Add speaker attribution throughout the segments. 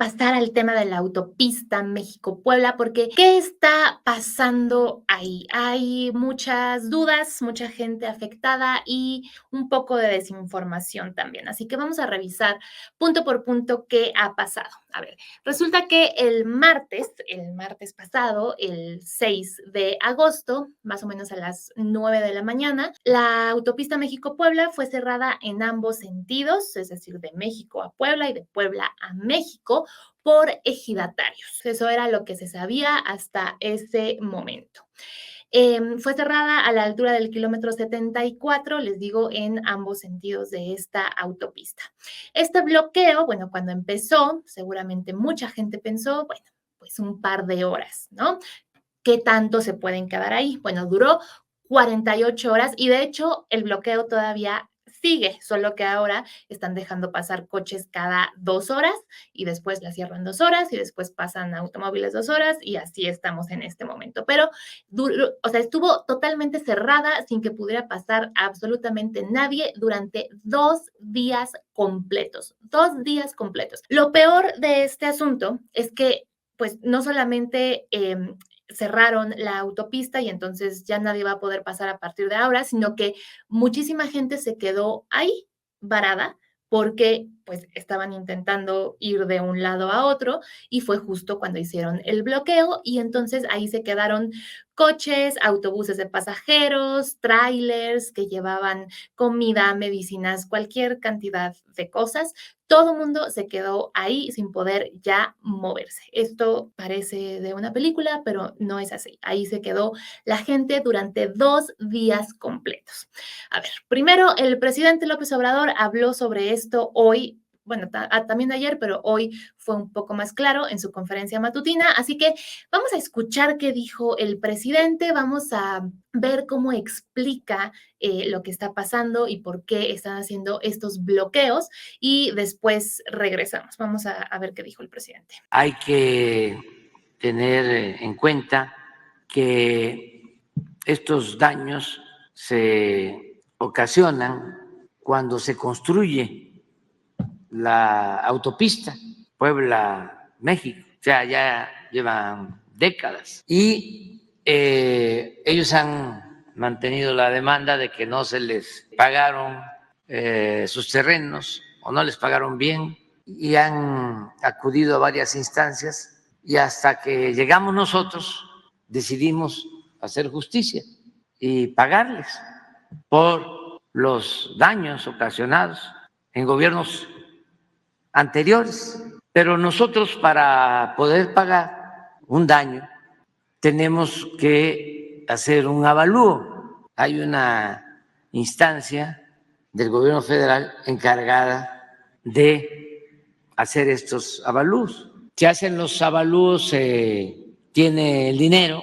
Speaker 1: pasar al tema de la autopista México-Puebla, porque ¿qué está pasando ahí? Hay muchas dudas, mucha gente afectada y un poco de desinformación también. Así que vamos a revisar punto por punto qué ha pasado. A ver, resulta que el martes pasado, el 6 de agosto, más o menos a las 9 de la mañana, la autopista México-Puebla fue cerrada en ambos sentidos, es decir, de México a Puebla y de Puebla a México, por ejidatarios. Eso era lo que se sabía hasta ese momento. Fue cerrada a la altura del kilómetro 74, les digo, en ambos sentidos de esta autopista. Este bloqueo, bueno, cuando empezó, seguramente mucha gente pensó, bueno, pues un par de horas, ¿no? ¿Qué tanto se pueden quedar ahí? Bueno, duró 48 horas y de hecho el bloqueo todavía sigue, solo que ahora están dejando pasar coches cada 2 horas y después la cierran 2 horas y después pasan automóviles 2 horas y así estamos en este momento. Pero, o sea, estuvo totalmente cerrada sin que pudiera pasar absolutamente nadie durante 2 días completos, 2 días completos. Lo peor de este asunto es que pues no solamente cerraron la autopista y entonces ya nadie va a poder pasar a partir de ahora, sino que muchísima gente se quedó ahí varada porque pues estaban intentando ir de un lado a otro y fue justo cuando hicieron el bloqueo y entonces ahí se quedaron coches, autobuses de pasajeros, trailers que llevaban comida, medicinas, cualquier cantidad de cosas. Todo el mundo se quedó ahí sin poder ya moverse. Esto parece de una película, pero no es así. Ahí se quedó la gente durante 2 días completos. A ver, primero el presidente López Obrador habló sobre esto hoy, bueno, también ayer, pero hoy fue un poco más claro en su conferencia matutina. Así que vamos a escuchar qué dijo el presidente, vamos a ver cómo explica lo que está pasando y por qué están haciendo estos bloqueos y después regresamos. Vamos a ver qué dijo el presidente.
Speaker 2: Hay que tener en cuenta que estos daños se ocasionan cuando se construye la autopista Puebla-México. O sea, ya llevan décadas. Y ellos han mantenido la demanda de que no se les pagaron sus terrenos o no les pagaron bien y han acudido a varias instancias y hasta que llegamos nosotros decidimos hacer justicia y pagarles por los daños ocasionados en gobiernos anteriores. Pero nosotros para poder pagar un daño tenemos que hacer un avalúo. Hay una instancia del gobierno federal encargada de hacer estos avalúos. Se hacen los avalúos, se tiene el dinero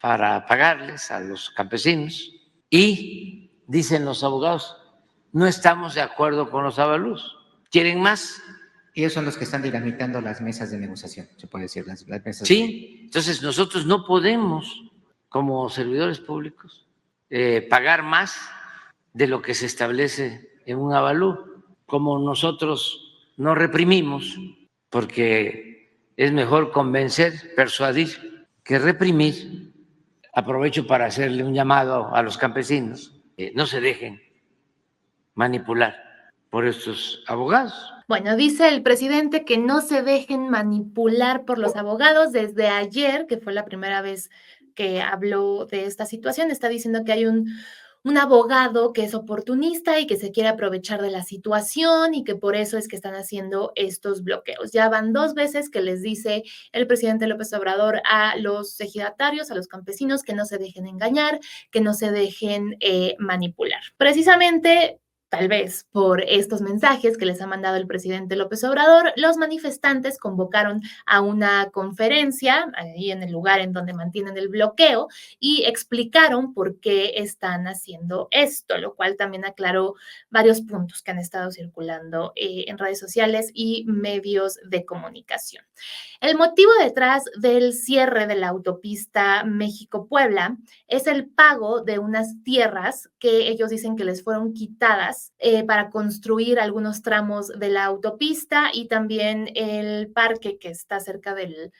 Speaker 2: para pagarles a los campesinos y dicen los abogados, no estamos de acuerdo con los avalúos, quieren más.
Speaker 3: Ellos son los que están dinamitando las mesas de negociación, se puede decir, las mesas.
Speaker 2: Sí, entonces nosotros no podemos, como servidores públicos, pagar más de lo que se establece en un avalúo. Como nosotros no reprimimos, porque es mejor convencer, persuadir que reprimir, aprovecho para hacerle un llamado a los campesinos, no se dejen manipular por estos abogados.
Speaker 1: Bueno, dice el presidente que no se dejen manipular por los abogados. Desde ayer, que fue la primera vez que habló de esta situación, está diciendo que hay un abogado que es oportunista y que se quiere aprovechar de la situación y que por eso es que están haciendo estos bloqueos. Ya van 2 veces que les dice el presidente López Obrador a los ejidatarios, a los campesinos, que no se dejen engañar, que no se dejen manipular. Precisamente tal vez por estos mensajes que les ha mandado el presidente López Obrador, los manifestantes convocaron a una conferencia ahí en el lugar en donde mantienen el bloqueo y explicaron por qué están haciendo esto, lo cual también aclaró varios puntos que han estado circulando en redes sociales y medios de comunicación. El motivo detrás del cierre de la autopista México-Puebla es el pago de unas tierras que ellos dicen que les fueron quitadas para construir algunos tramos de la autopista y también el parque que está cerca del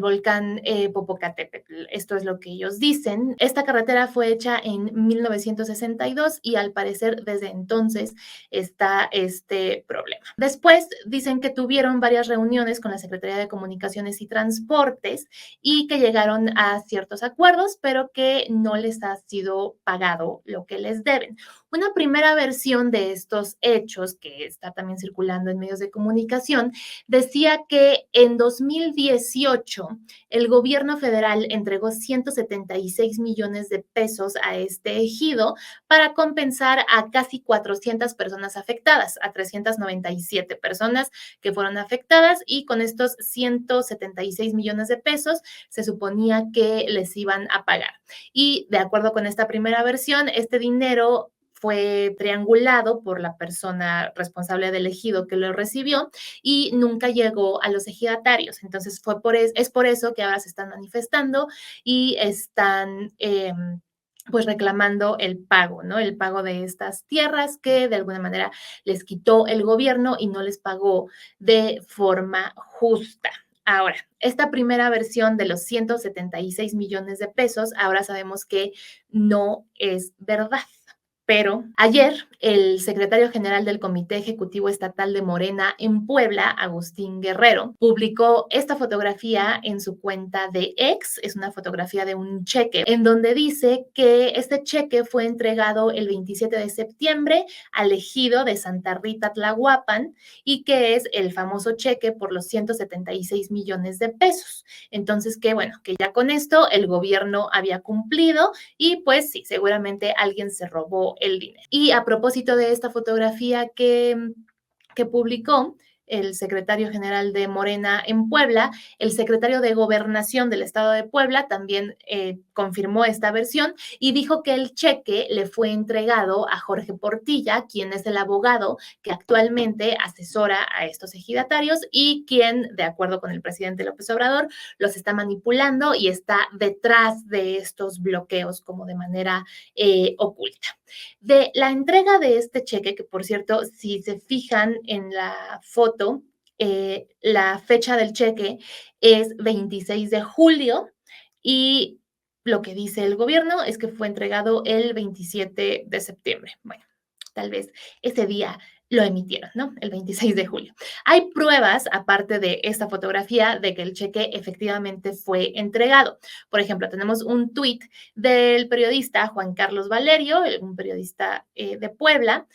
Speaker 1: volcán Popocatépetl. Esto es lo que ellos dicen. Esta carretera fue hecha en 1962 y al parecer desde entonces está este problema. Después dicen que tuvieron varias reuniones con la Secretaría de Comunicaciones y Transportes y que llegaron a ciertos acuerdos, pero que no les ha sido pagado lo que les deben. Una primera versión de estos hechos, que está también circulando en medios de comunicación, decía que en 2018 el gobierno federal entregó 176 millones de pesos a este ejido para compensar a casi 400 personas afectadas, a 397 personas que fueron afectadas, y con estos 176 millones de pesos se suponía que les iban a pagar. Y de acuerdo con esta primera versión, este dinero fue triangulado por la persona responsable del ejido que lo recibió y nunca llegó a los ejidatarios. Entonces es por eso que ahora se están manifestando y están pues reclamando el pago, ¿no? El pago de estas tierras que de alguna manera les quitó el gobierno y no les pagó de forma justa. Ahora, esta primera versión de los 176 millones de pesos, ahora sabemos que no es verdad. Pero ayer el secretario general del Comité Ejecutivo Estatal de Morena en Puebla, Agustín Guerrero, publicó esta fotografía en su cuenta de X. Es una fotografía de un cheque en donde dice que este cheque fue entregado el 27 de septiembre al ejido de Santa Rita Tlahuapan y que es el famoso cheque por los 176 millones de pesos. Entonces, que bueno, que ya con esto el gobierno había cumplido y pues sí, seguramente alguien se robó el dinero. Y a propósito de esta fotografía que publicó el secretario general de Morena en Puebla, el secretario de Gobernación del estado de Puebla también confirmó esta versión y dijo que el cheque le fue entregado a Jorge Portilla, quien es el abogado que actualmente asesora a estos ejidatarios y quien, de acuerdo con el presidente López Obrador, los está manipulando y está detrás de estos bloqueos como de manera oculta. De la entrega de este cheque, que por cierto, si se fijan en la foto, la fecha del cheque es 26 de julio y lo que dice el gobierno es que fue entregado el 27 de septiembre. Bueno, tal vez ese día lo emitieron, ¿no? El 26 de julio. Hay pruebas, aparte de esta fotografía, de que el cheque efectivamente fue entregado. Por ejemplo, tenemos un tuit del periodista Juan Carlos Valerio, un periodista de Puebla.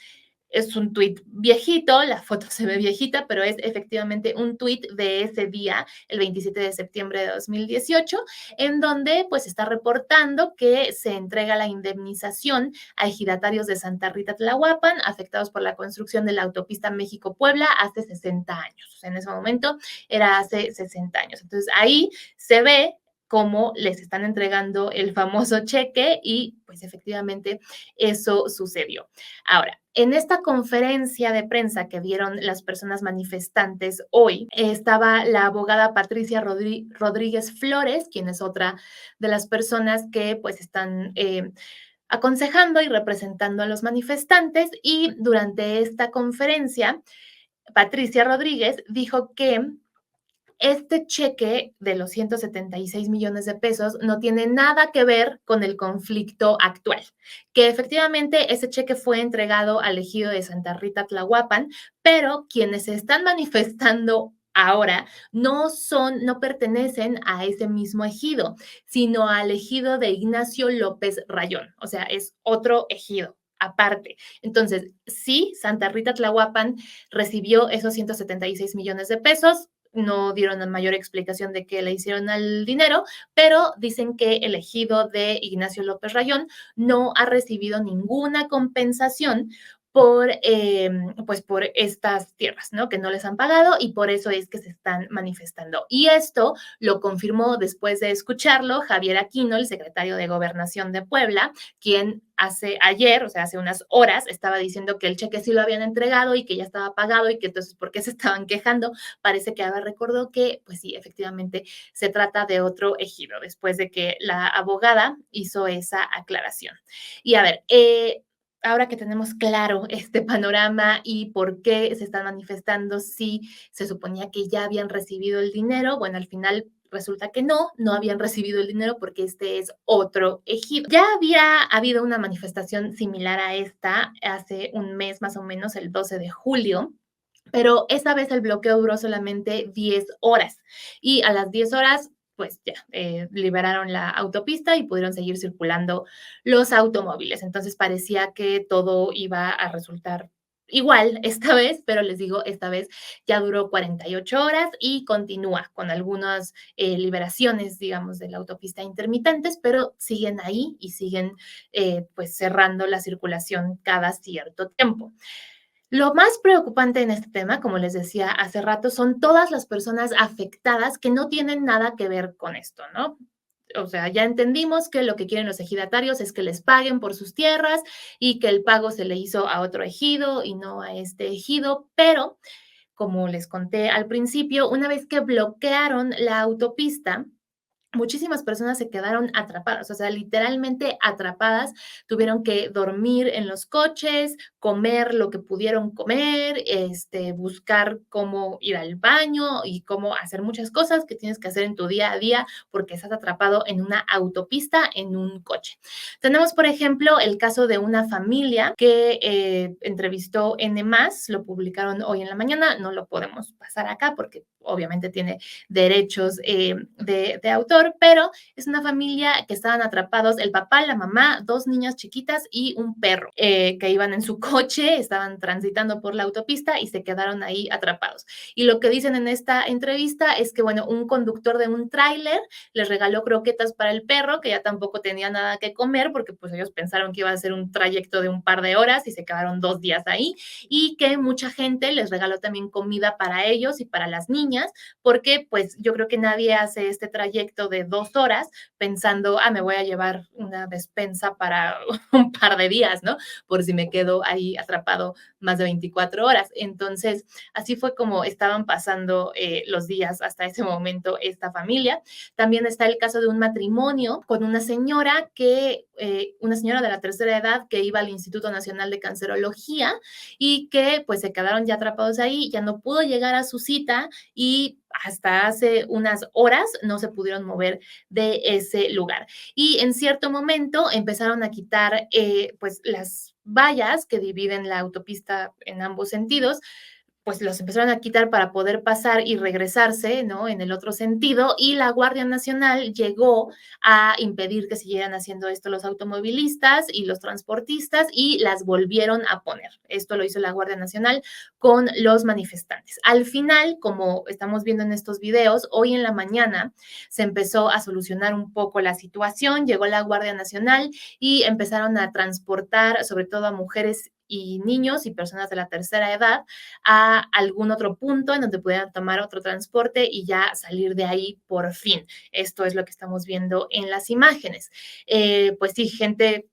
Speaker 1: Es un tuit viejito, la foto se ve viejita, pero es efectivamente un tuit de ese día, el 27 de septiembre de 2018, en donde pues está reportando que se entrega la indemnización a ejidatarios de Santa Rita Tlahuapan afectados por la construcción de la autopista México-Puebla hace 60 años. O sea, en ese momento era hace 60 años. Entonces ahí se ve cómo les están entregando el famoso cheque y pues efectivamente eso sucedió. Ahora, en esta conferencia de prensa que dieron las personas manifestantes hoy, estaba la abogada Patricia Rodríguez Flores, quien es otra de las personas que pues están aconsejando y representando a los manifestantes, y durante esta conferencia, Patricia Rodríguez dijo que este cheque de los 176 millones de pesos no tiene nada que ver con el conflicto actual, que efectivamente ese cheque fue entregado al ejido de Santa Rita Tlahuapan, pero quienes se están manifestando ahora no pertenecen a ese mismo ejido, sino al ejido de Ignacio López Rayón, o sea, es otro ejido aparte. Entonces, sí, Santa Rita Tlahuapan recibió esos 176 millones de pesos, no dieron mayor explicación de qué le hicieron al dinero, pero dicen que el ejido de Ignacio López Rayón no ha recibido ninguna compensación pues por estas tierras, ¿no? Que no les han pagado y por eso es que se están manifestando. Y esto lo confirmó después de escucharlo Javier Aquino, el secretario de Gobernación de Puebla, quien hace unas horas, estaba diciendo que el cheque sí lo habían entregado y que ya estaba pagado y que entonces, ¿por qué se estaban quejando? Parece que ahora recordó que, pues sí, efectivamente se trata de otro ejido, después de que la abogada hizo esa aclaración. Y a ver, ahora que tenemos claro este panorama y por qué se están manifestando, si se suponía que ya habían recibido el dinero, bueno, al final resulta que no habían recibido el dinero porque este es otro ejido. Ya había habido una manifestación similar a esta hace un mes más o menos, el 12 de julio, pero esta vez el bloqueo duró solamente 10 horas y a las 10 horas pues ya liberaron la autopista y pudieron seguir circulando los automóviles. Entonces parecía que todo iba a resultar igual esta vez, pero les digo, esta vez ya duró 48 horas y continúa con algunas liberaciones, digamos, de la autopista intermitentes, pero siguen ahí y siguen pues cerrando la circulación cada cierto tiempo. Lo más preocupante en este tema, como les decía hace rato, son todas las personas afectadas que no tienen nada que ver con esto, ¿no? O sea, ya entendimos que lo que quieren los ejidatarios es que les paguen por sus tierras y que el pago se le hizo a otro ejido y no a este ejido, pero como les conté al principio, una vez que bloquearon la autopista, muchísimas personas se quedaron atrapadas, o sea, literalmente atrapadas, tuvieron que dormir en los coches, comer lo que pudieron comer, buscar cómo ir al baño y cómo hacer muchas cosas que tienes que hacer en tu día a día porque estás atrapado en una autopista, en un coche. Tenemos, por ejemplo, el caso de una familia que entrevistó N+, lo publicaron hoy en la mañana, no lo podemos pasar acá porque obviamente tiene derechos de autor, pero es una familia que estaban atrapados, el papá, la mamá, dos niñas chiquitas y un perro que iban en su coche, estaban transitando por la autopista y se quedaron ahí atrapados. Y lo que dicen en esta entrevista es que, bueno, un conductor de un tráiler les regaló croquetas para el perro, que ya tampoco tenía nada que comer, porque pues ellos pensaron que iba a ser un trayecto de un par de horas y se quedaron 2 días ahí, y que mucha gente les regaló también comida para ellos y para las niñas, porque pues yo creo que nadie hace este trayecto de 2 horas pensando, me voy a llevar una despensa para un par de días, ¿no? Por si me quedo ahí atrapado más de 24 horas. Entonces, así fue como estaban pasando los días hasta ese momento esta familia. También está el caso de un matrimonio con una señora una señora de la tercera edad que iba al Instituto Nacional de Cancerología y que pues se quedaron ya atrapados ahí, ya no pudo llegar a su cita y hasta hace unas horas no se pudieron mover de ese lugar. Y en cierto momento empezaron a quitar pues las vallas que dividen la autopista en ambos sentidos, pues los empezaron a quitar para poder pasar y regresarse, ¿no? En el otro sentido, y la Guardia Nacional llegó a impedir que siguieran haciendo esto los automovilistas y los transportistas y las volvieron a poner. Esto lo hizo la Guardia Nacional con los manifestantes. Al final, como estamos viendo en estos videos, hoy en la mañana se empezó a solucionar un poco la situación, llegó la Guardia Nacional y empezaron a transportar, sobre todo a mujeres y niños y personas de la tercera edad, a algún otro punto en donde pudieran tomar otro transporte y ya salir de ahí por fin. Esto es lo que estamos viendo en las imágenes. Pues sí, gente,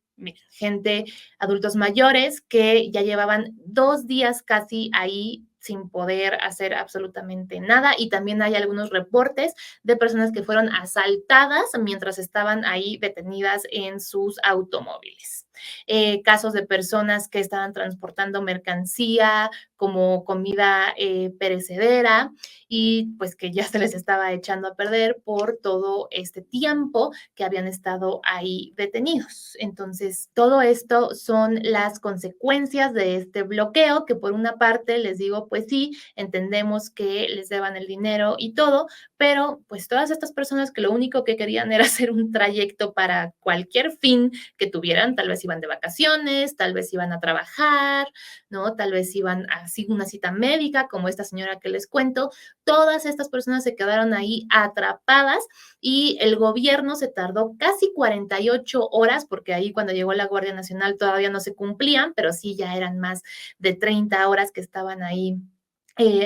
Speaker 1: adultos mayores que ya llevaban 2 días casi ahí sin poder hacer absolutamente nada, y también hay algunos reportes de personas que fueron asaltadas mientras estaban ahí detenidas en sus automóviles. Casos de personas que estaban transportando mercancía como comida perecedera y pues que ya se les estaba echando a perder por todo este tiempo que habían estado ahí detenidos. Entonces, todo esto son las consecuencias de este bloqueo, que por una parte les digo, pues sí, entendemos que les deban el dinero y todo, pero pues todas estas personas que lo único que querían era hacer un trayecto para cualquier fin que tuvieran, tal vez iban de vacaciones, tal vez iban a trabajar, ¿no? Tal vez iban a una cita médica, como esta señora que les cuento. Todas estas personas se quedaron ahí atrapadas y el gobierno se tardó casi 48 horas, porque ahí cuando llegó la Guardia Nacional todavía no se cumplían, pero sí ya eran más de 30 horas que estaban ahí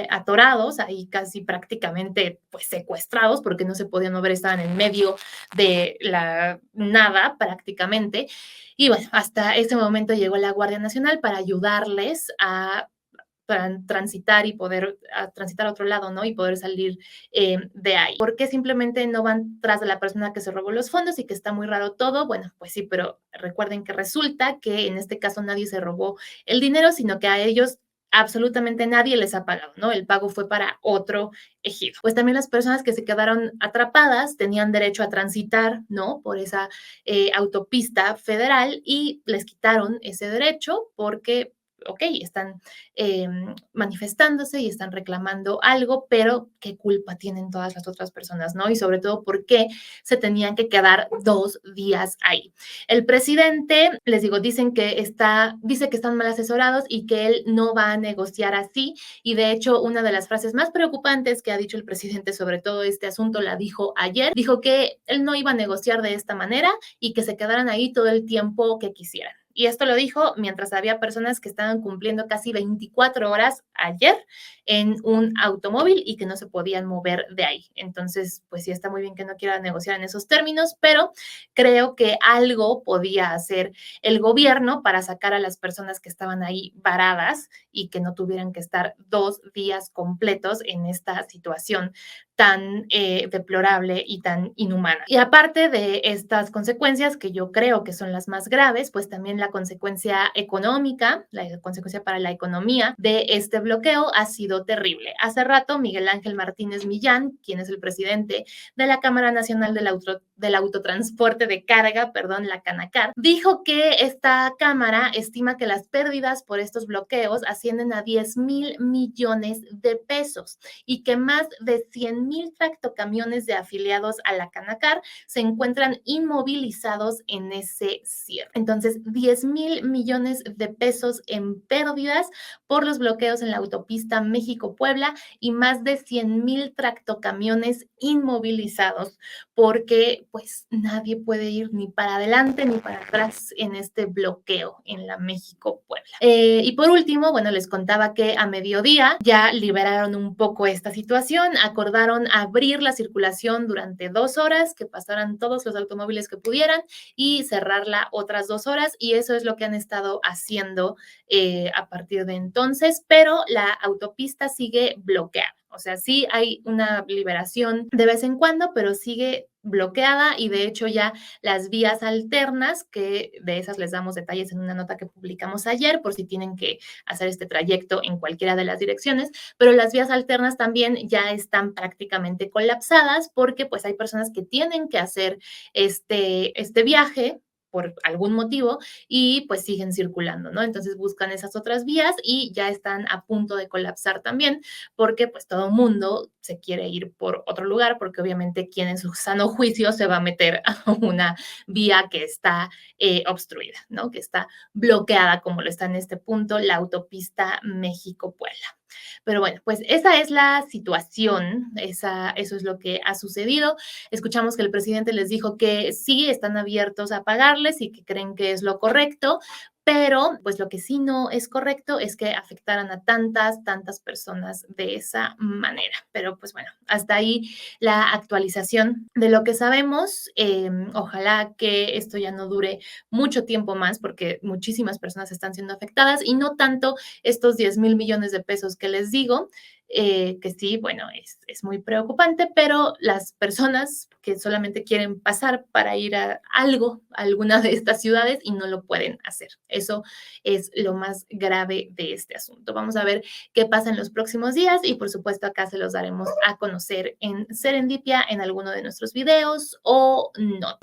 Speaker 1: atorados, ahí casi prácticamente pues secuestrados porque no se podían mover, estaban en medio de la nada prácticamente. Y bueno, hasta ese momento llegó la Guardia Nacional para ayudarles a transitar y poder transitar a otro lado, ¿no? Y poder salir de ahí. ¿Por qué simplemente no van tras de la persona que se robó los fondos y que está muy raro todo? Bueno, pues sí, pero recuerden que resulta que en este caso nadie se robó el dinero, sino que a ellos absolutamente nadie les ha pagado, ¿no? El pago fue para otro ejido. Pues también las personas que se quedaron atrapadas tenían derecho a transitar, ¿no? Por esa autopista federal y les quitaron ese derecho porque ok, están manifestándose y están reclamando algo, pero ¿qué culpa tienen todas las otras personas, no? Y sobre todo, ¿por qué se tenían que quedar 2 días ahí? El presidente, les digo, dice que están mal asesorados y que él no va a negociar así. Y de hecho, una de las frases más preocupantes que ha dicho el presidente sobre todo este asunto la dijo ayer. Dijo que él no iba a negociar de esta manera y que se quedaran ahí todo el tiempo que quisieran. Y esto lo dijo mientras había personas que estaban cumpliendo casi 24 horas ayer en un automóvil y que no se podían mover de ahí. Entonces, pues sí está muy bien que no quiera negociar en esos términos, pero creo que algo podía hacer el gobierno para sacar a las personas que estaban ahí varadas y que no tuvieran que estar 2 días completos en esta situación tan deplorable y tan inhumana. Y aparte de estas consecuencias, que yo creo que son las más graves, pues también la consecuencia económica, la consecuencia para la economía de este bloqueo ha sido terrible. Hace rato, Miguel Ángel Martínez Millán, quien es el presidente de la Cámara Nacional del Autotransporte de Carga, la Canacar, dijo que esta cámara estima que las pérdidas por estos bloqueos ascienden a 10,000 millones de pesos y que más de 100,000 tractocamiones de afiliados a la Canacar se encuentran inmovilizados en ese cierre. Entonces, 10,000 millones de pesos en pérdidas por los bloqueos en la autopista México-Puebla y más de 100,000 tractocamiones inmovilizados porque pues nadie puede ir ni para adelante ni para atrás en este bloqueo en la México-Puebla. Y por último, bueno, les contaba que a mediodía ya liberaron un poco esta situación, acordaron abrir la circulación durante 2 horas, que pasaran todos los automóviles que pudieran y cerrarla otras 2 horas y eso es lo que han estado haciendo a partir de entonces, pero la autopista sigue bloqueada. O sea, sí hay una liberación de vez en cuando, pero sigue bloqueada y de hecho ya las vías alternas, que de esas les damos detalles en una nota que publicamos ayer por si tienen que hacer este trayecto en cualquiera de las direcciones, pero las vías alternas también ya están prácticamente colapsadas porque pues hay personas que tienen que hacer este viaje por algún motivo y pues siguen circulando, ¿no? Entonces buscan esas otras vías y ya están a punto de colapsar también porque pues todo mundo se quiere ir por otro lugar porque obviamente quien en su sano juicio se va a meter a una vía que está obstruida, ¿no? Que está bloqueada como lo está en este punto la autopista México-Puebla. Pero bueno, pues esa es la situación, eso es lo que ha sucedido. Escuchamos que el presidente les dijo que sí, están abiertos a pagarles y que creen que es lo correcto, pero pues lo que sí no es correcto es que afectaran a tantas personas de esa manera. Pero pues bueno, hasta ahí la actualización de lo que sabemos. Ojalá que esto ya no dure mucho tiempo más porque muchísimas personas están siendo afectadas y no tanto estos 10,000 millones de pesos que les digo, que sí, bueno, es muy preocupante, pero las personas que solamente quieren pasar para ir a alguna de estas ciudades y no lo pueden hacer. Eso es lo más grave de este asunto. Vamos a ver qué pasa en los próximos días y por supuesto acá se los daremos a conocer en Serendipia en alguno de nuestros videos o no.